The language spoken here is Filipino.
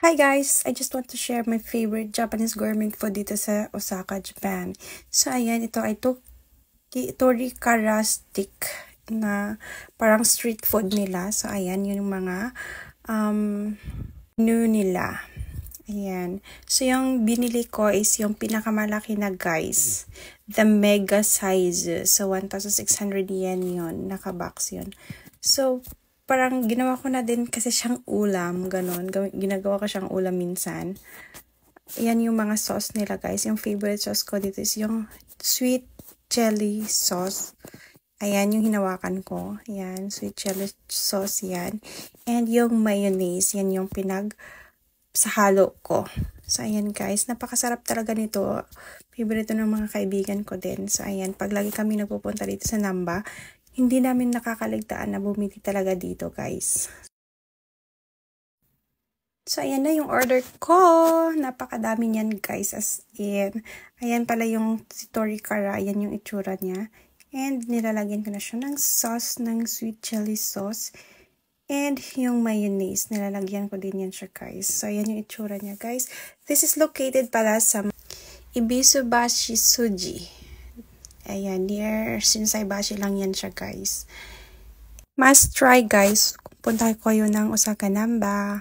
Hi guys! I just want to share my favorite Japanese gourmet food dito sa Osaka, Japan. So ayan, ito ay Torikara stick na parang street food nila. So ayan, yun yung mga menu nila. Ayan. So yung binili ko is yung pinakamalaki na guys. The mega size. So 1,600 yen yun. Naka-box yun. So parang ginawa ko na din kasi siyang ulam, ganon. Ginagawa ko siyang ulam minsan. Yan yung mga sauce nila, guys. Yung favorite sauce ko dito is yung sweet chili sauce. Ayan yung hinawakan ko. Ayan, sweet chili sauce yan. And yung mayonnaise, yan yung sa halo ko. So, ayan guys, napakasarap talaga nito. Favorite ng mga kaibigan ko din. So, ayan, pag lagi kami nagpupunta dito sa Namba, hindi namin nakakaligtaan na bumili talaga dito, guys. So, ayan na yung order ko. Napakadami niyan, guys, as in. Ayan pala yung si Torikara. Ayan yung itsura niya. And nilalagyan ko na siya ng sauce, ng sweet chili sauce. And yung mayonnaise, nilalagyan ko din yan siya, guys. So, ayan yung itsura niya, guys. This is located pala sa Ibisubashi Suji. Ayan, near Shinsaibashi lang yan siya, guys. Must try, guys. Punta kayo ng Osaka, Namba.